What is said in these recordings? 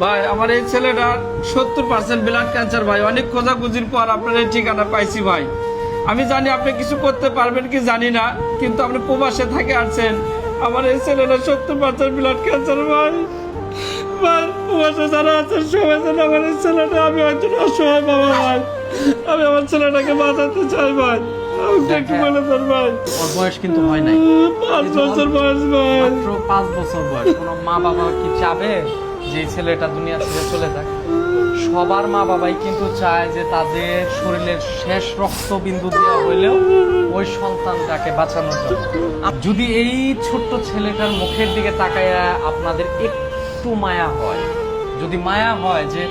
ভাই আমার এই ছেলেটার 70% ব্লাড ক্যান্সার ভাই। অনেক খোঁজাখুঁজির পর আপনার এই ঠিকানা পাইছি ভাই। আমি জানি আপনি কিছু করতে পারবেন কি জানি না, কিন্তু আপনি প্রবাসে থাকে আসছেন। আমার এই ছেলেটা 70% ব্লাড ক্যান্সার ভাই। ভাই প্রবাসে যারা আছেন সবাই যেন আমার এই ছেলেটা, আমি একজন অসহায় বাবা ভাই, আমি আমার ছেলেটাকে বাঁচাতে চাই ভাই। আমাকে একটু বলে দেন ভাই। ওর বয়স কিন্তু হয় নাই, 5 বছর বয়স ভাই, মাত্র 5 বছর বয়স। কোনো মা বাবা কি চাবে যে এই ছেলেটা দুনিয়া ছেড়ে চলে যাক? সবার মা বাবাই কিন্তু চায় যে তাদের শরীরের শেষ রক্তবিন্দু দেওয়া হইলেও ওই সন্তানটাকে বাঁচানোর জন্য। যদি এই ছোট্ট ছেলেটার মুখের দিকে তাকায়া আপনাদের একটু মায়া হয়, যদি মায়া হয় যে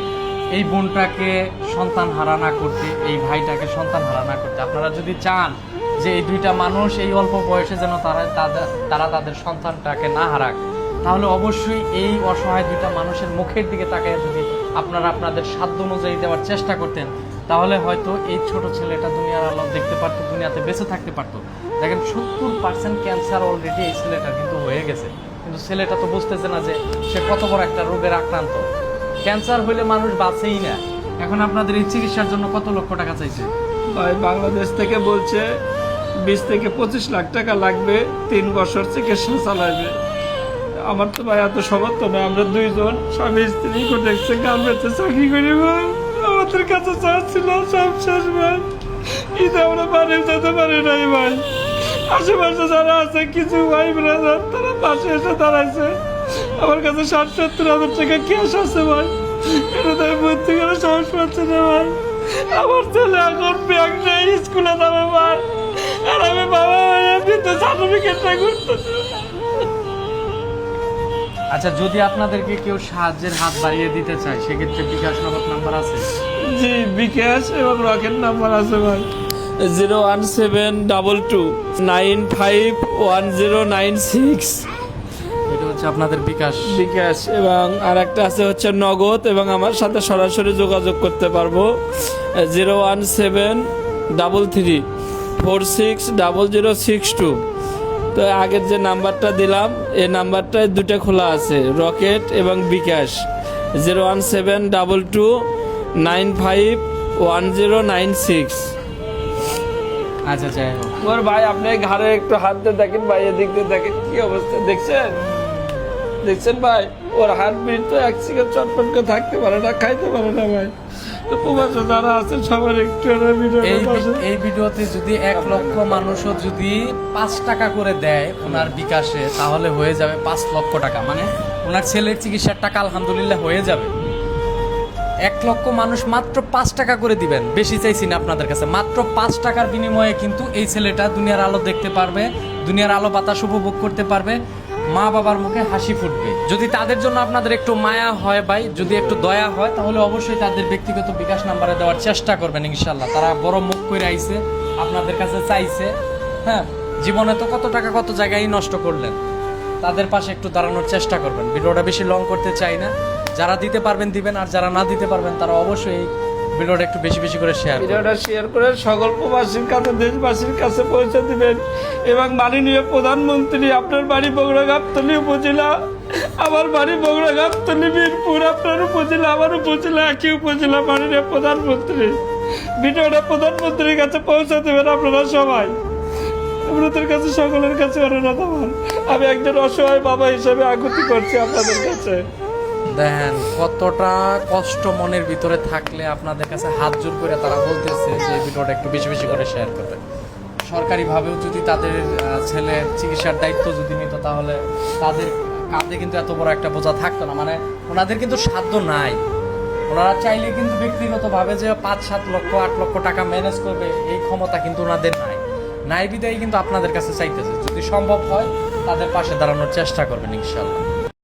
এই বোনটাকে সন্তান হারা না করতে, এই ভাইটাকে সন্তান হারা না করতে, আপনারা যদি চান যে এই দুইটা মানুষ এই অল্প বয়সে যেন তারা তাদের সন্তানটাকে না হারাক, তাহলে অবশ্যই এই অসহায় দুইটা মানুষের মুখের দিকে তাকিয়ে যদি আপনারা আপনাদের সাধ্য অনুযায়ী দেওয়ার চেষ্টা করতেন, তাহলে হয়তো এই ছোট ছেলেটা দুনিয়ার আলো দেখতে পারতো, দুনিয়াতে বেঁচে থাকতে পারতো। দেখেন 70% ক্যান্সার অলরেডি এই ছেলেটার কিন্তু হয়ে গেছে, কিন্তু ছেলেটা তো বুঝতেছে না যে সে কত বড় একটা রোগের আক্রান্ত। ক্যান্সার হইলে মানুষ বাঁচেই না। এখন আপনাদের এই চিকিৎসার জন্য কত লক্ষ টাকা চাইছে ভাই? বাংলাদেশ থেকে বলছে 20 থেকে 25 লাখ টাকা লাগবে, 3 বছর চিকিৎসা চালাবে। আমার তো ভাই এত সমর্থ নয়, আমরা দুইজন স্বামী স্ত্রী দেখছে গার্মেন্টসে চাকরি করি ভাই। আমাদের কাছে চাচ্ছিল সব শেষ ভাই। ঈদে আমরা বাড়ি যেতে পারি নাই ভাই। আশেপাশে যারা আছে কিছু ভাই ব্রাদার তারা পাশে এসে দাঁড়াইছে। আমার কাছে 60-70 হাজার টাকা ক্যাশ আছে ভাই, এটা তাই ভর্তি করে সাহস পাচ্ছে না ভাই। আমার ছেলে এখন ব্যাগ নেই, স্কুলে যাবে ভাই, আর আমি বাবা হয়ে দিতে সার্টিফিকেটটা করতেছি। আচ্ছা, যদি আপনাদেরকে কেউ সাহায্যের হাত বাড়িয়ে দিতে চায় সেক্ষেত্রে বিকাশ নগদ নাম্বার আছে? জি, বিকাশ এবং রকেট নাম্বার আছে ভাই। 01722951096 এটা হচ্ছে আপনাদের বিকাশ। বিকাশ, এবং আর একটা আছে হচ্ছে নগদ, এবং আমার সাথে সরাসরি যোগাযোগ করতে পারবো 01733460062। তো আগের যে নাম্বারটা দিলাম এই নাম্বারটায় দুটো খোলা আছে, রকেট এবং বিকাশ। 01722951096। আচ্ছা, যাই হোক। ওর ভাই আপনি ঘাড়ে একটু হাত দিয়ে দেখেন ভাই, এদিক দিয়ে দেখেন কি অবস্থা, দেখছেন ভাই? ওর হাত বিট তো 1 সেকেন্ড চটপট করে থাকতে পারে না, খাইতে পারে না ভাই। তো প্রবাসে যারা আছে সবার একটু এই ভিডিওতে যদি 1 লক্ষ মানুষও যদি 5 টাকা করে দেয় ওনার বিকাশে, তাহলে হয়ে যাবে 5 লক্ষ টাকা। মানে ওনার ছেলের চিকিৎসার টাকা আলহামদুলিল্লাহ হয়ে যাবে। 1 লক্ষ মানুষ মাত্র 5 টাকা করে দিবেন, বেশি চাইছি না আপনাদের কাছে। মাত্র 5 টাকার বিনিময়ে কিন্তু এই ছেলেটা দুনিয়ার আলো দেখতে পারবে, দুনিয়ার আলো বাতাস উপভোগ করতে পারবে, মা বাবার মুখে হাসি ফুটবে। যদি তাদের জন্য আপনাদের একটু মায়া হয় ভাই, যদি একটু দয়া হয়, তাহলে অবশ্যই তাদের ব্যক্তিগত বিকাশ নাম্বারে দেওয়ার চেষ্টা করবেন ইনশাল্লাহ। তারা বড় মুখ করে আইছে, আপনাদের কাছে চাইছে। হ্যাঁ, জীবনে তো কত টাকা কত জায়গায় নষ্ট করলেন, তাদের পাশে একটু দাঁড়ানোর চেষ্টা করবেন। ভিডিওটা বেশি লং করতে চাই না, যারা দিতে পারবেন দিবেন, আর যারা না দিতে পারবেন তারা অবশ্যই ভিডিওটা একটু বেশি বেশি করে ভিডিওটা শেয়ার করে সকল প্রবাসীর কাছে, দেশবাসীর কাছে পৌঁছে দিবেন। এবং মাননীয় প্রধানমন্ত্রী, আপনার বাড়ি বগুড়া গাবতলী উপজেলা, আমার বাড়ি বগুড়া গাবতলী বীরপুর, আপনার উপজেলা আমার উপজেলা একই উপজেলা। মাননীয় প্রধানমন্ত্রী, ভিডিওটা প্রধানমন্ত্রীর কাছে পৌঁছে দেবেন আপনারা সবাই। আপনাদের কাছে সকলের কাছে অনুরোধ আমার, আমি একজন অসহায় বাবা হিসেবে আকুতি করছি আপনাদের কাছে। দেখেন কতটা কষ্ট মনের ভিতরে থাকলে আপনাদের কাছে হাত জোর করে তারা বলতেছে যে ভিডিওটা একটু বেশি বেশি করে শেয়ার করবেন। সরকারিভাবেও যদি তাদের ছেলের চিকিৎসার দায়িত্ব যদি নিত, তাহলে তাদের কাঁধে কিন্তু এত বড় একটা বোঝা থাকতো না। মানে ওনাদের কিন্তু সাধ্য নাই, ওনারা চাইলে কিন্তু ব্যক্তিগতভাবে যে 5-7 লক্ষ 8 লক্ষ টাকা ম্যানেজ করবে এই ক্ষমতা কিন্তু ওনাদের নাই বিদায় কিন্তু আপনাদের কাছে চাইতেছে। যদি সম্ভব হয় তাদের পাশে দাঁড়ানোর চেষ্টা করবেন ইনশাল্লাহ।